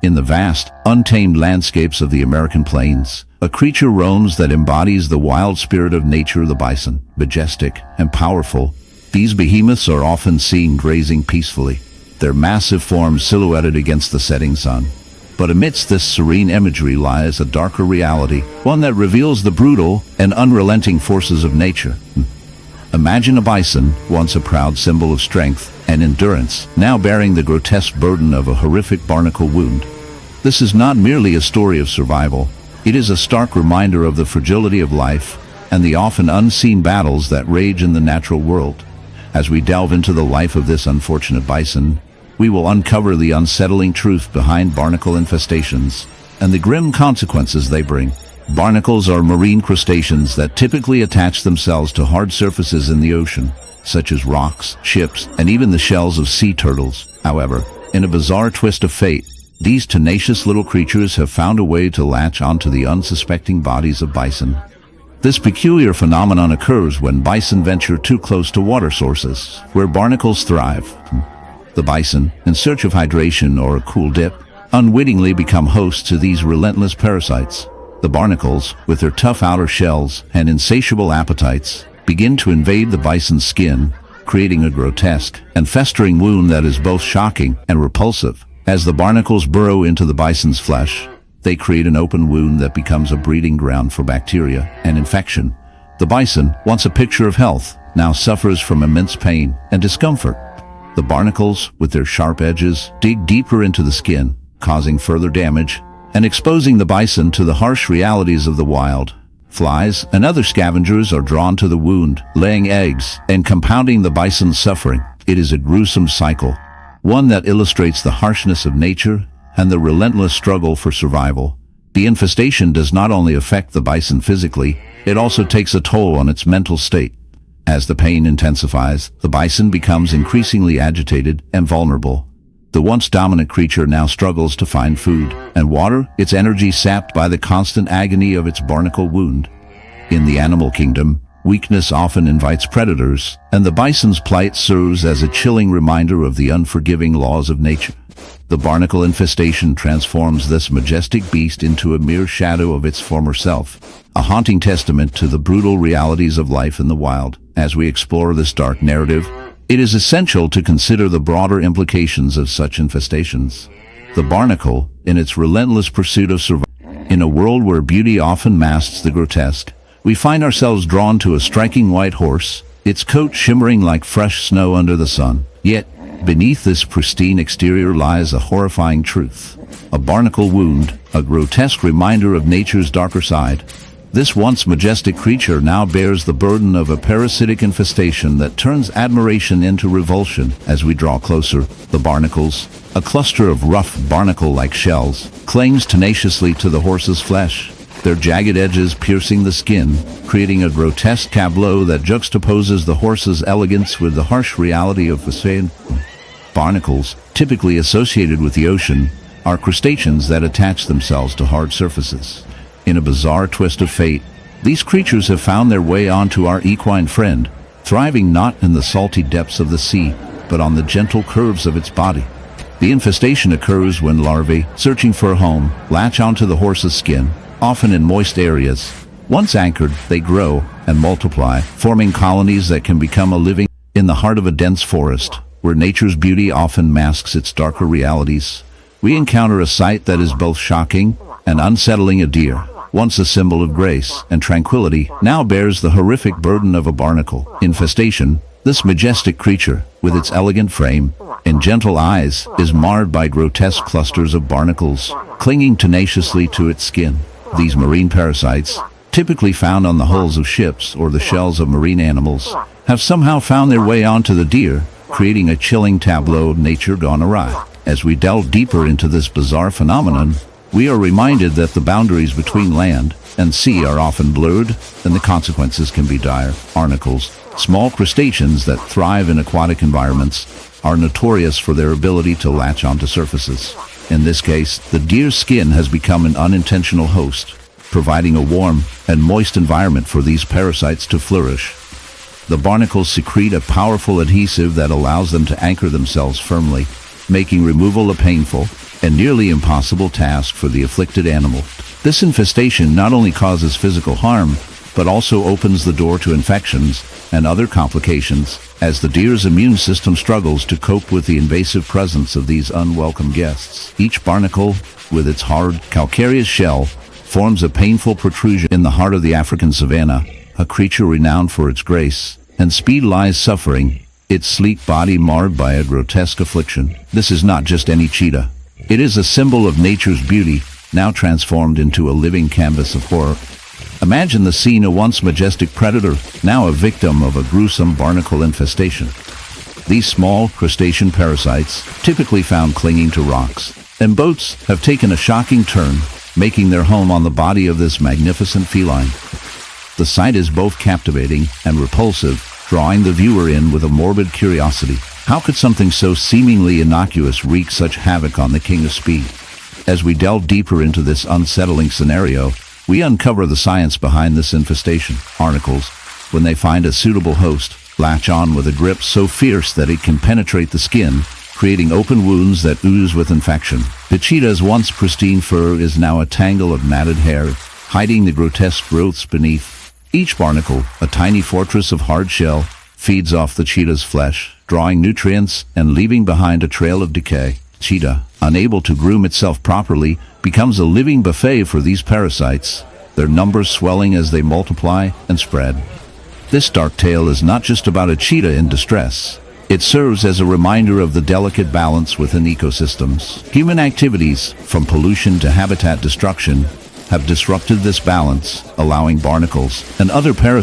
In the vast, untamed landscapes of the American plains, a creature roams that embodies the wild spirit of nature, the bison. Majestic and powerful, these behemoths are often seen grazing peacefully, their massive forms silhouetted against the setting sun. But amidst this serene imagery lies a darker reality, one that reveals the brutal and unrelenting forces of nature. Imagine a bison, once a proud symbol of strength and endurance, now bearing the grotesque burden of a horrific barnacle wound. This is not merely a story of survival. It is a stark reminder of the fragility of life and the often unseen battles that rage in the natural world. As we delve into the life of this unfortunate bison, we will uncover the unsettling truth behind barnacle infestations and the grim consequences they bring. Barnacles are marine crustaceans that typically attach themselves to hard surfaces in the ocean, such as rocks, ships, and even the shells of sea turtles. However, in a bizarre twist of fate, these tenacious little creatures have found a way to latch onto the unsuspecting bodies of bison. This peculiar phenomenon occurs when bison venture too close to water sources, where barnacles thrive. The bison, in search of hydration or a cool dip, unwittingly become hosts to these relentless parasites. The barnacles, with their tough outer shells and insatiable appetites, begin to invade the bison's skin, creating a grotesque and festering wound that is both shocking and repulsive. As the barnacles burrow into the bison's flesh, they create an open wound that becomes a breeding ground for bacteria and infection. The bison, once a picture of health, now suffers from immense pain and discomfort. The barnacles, with their sharp edges, dig deeper into the skin, causing further damage and exposing the bison to the harsh realities of the wild. Flies and other scavengers are drawn to the wound, laying eggs and compounding the bison's suffering. It is a gruesome cycle, one that illustrates the harshness of nature and the relentless struggle for survival. The infestation does not only affect the bison physically, it also takes a toll on its mental state. As the pain intensifies, the bison becomes increasingly agitated and vulnerable. The once dominant creature now struggles to find food and water, its energy sapped by the constant agony of its barnacle wound. In the animal kingdom, weakness often invites predators, and the bison's plight serves as a chilling reminder of the unforgiving laws of nature. The barnacle infestation transforms this majestic beast into a mere shadow of its former self, a haunting testament to the brutal realities of life in the wild. As we explore this dark narrative, it is essential to consider the broader implications of such infestations. The barnacle, in its relentless pursuit of survival, in a world where beauty often masks the grotesque, we find ourselves drawn to a striking white horse, its coat shimmering like fresh snow under the sun. Yet, beneath this pristine exterior lies a horrifying truth. A barnacle wound, a grotesque reminder of nature's darker side. This once majestic creature now bears the burden of a parasitic infestation that turns admiration into revulsion. As we draw closer, the barnacles, a cluster of rough barnacle-like shells, clings tenaciously to the horse's flesh, their jagged edges piercing the skin, creating a grotesque tableau that juxtaposes the horse's elegance with the harsh reality of Bison. Barnacles, typically associated with the ocean, are crustaceans that attach themselves to hard surfaces. In a bizarre twist of fate, these creatures have found their way onto our equine friend, thriving not in the salty depths of the sea, but on the gentle curves of its body. The infestation occurs when larvae, searching for a home, latch onto the horse's skin, often in moist areas. Once anchored, they grow and multiply, forming colonies that can become a living in the heart of a dense forest, where nature's beauty often masks its darker realities. We encounter a sight that is both shocking and unsettling. A deer, once a symbol of grace and tranquility, now bears the horrific burden of a barnacle infestation. This majestic creature, with its elegant frame and gentle eyes, is marred by grotesque clusters of barnacles, clinging tenaciously to its skin. These marine parasites, typically found on the hulls of ships or the shells of marine animals, have somehow found their way onto the deer, creating a chilling tableau of nature gone awry. As we delve deeper into this bizarre phenomenon, we are reminded that the boundaries between land and sea are often blurred, and the consequences can be dire. Barnacles, small crustaceans that thrive in aquatic environments, are notorious for their ability to latch onto surfaces. In this case, the deer's skin has become an unintentional host, providing a warm and moist environment for these parasites to flourish. The barnacles secrete a powerful adhesive that allows them to anchor themselves firmly, making removal painful. and nearly impossible task for the afflicted animal. This infestation not only causes physical harm, but also opens the door to infections and other complications, as the deer's immune system struggles to cope with the invasive presence of these unwelcome guests. Each barnacle, with its hard, calcareous shell, forms a painful protrusion in the heart of the African savanna. A creature renowned for its grace and speed lies suffering, its sleek body marred by a grotesque affliction. This is not just any cheetah. It is a symbol of nature's beauty, now transformed into a living canvas of horror. Imagine the scene: a once majestic predator, now a victim of a gruesome barnacle infestation. These small crustacean parasites, typically found clinging to rocks and boats, have taken a shocking turn, making their home on the body of this magnificent feline. The sight is both captivating and repulsive, drawing the viewer in with a morbid curiosity. How could something so seemingly innocuous wreak such havoc on the king of speed? As we delve deeper into this unsettling scenario, we uncover the science behind this infestation. Barnacles, when they find a suitable host, latch on with a grip so fierce that it can penetrate the skin, creating open wounds that ooze with infection. The cheetah's once pristine fur is now a tangle of matted hair, hiding the grotesque growths beneath. Each barnacle, a tiny fortress of hard shell, feeds off the cheetah's flesh, drawing nutrients and leaving behind a trail of decay. Cheetah, unable to groom itself properly, becomes a living buffet for these parasites, their numbers swelling as they multiply and spread. This dark tale is not just about a cheetah in distress. It serves as a reminder of the delicate balance within ecosystems. Human activities, from pollution to habitat destruction, have disrupted this balance, allowing barnacles and other parasites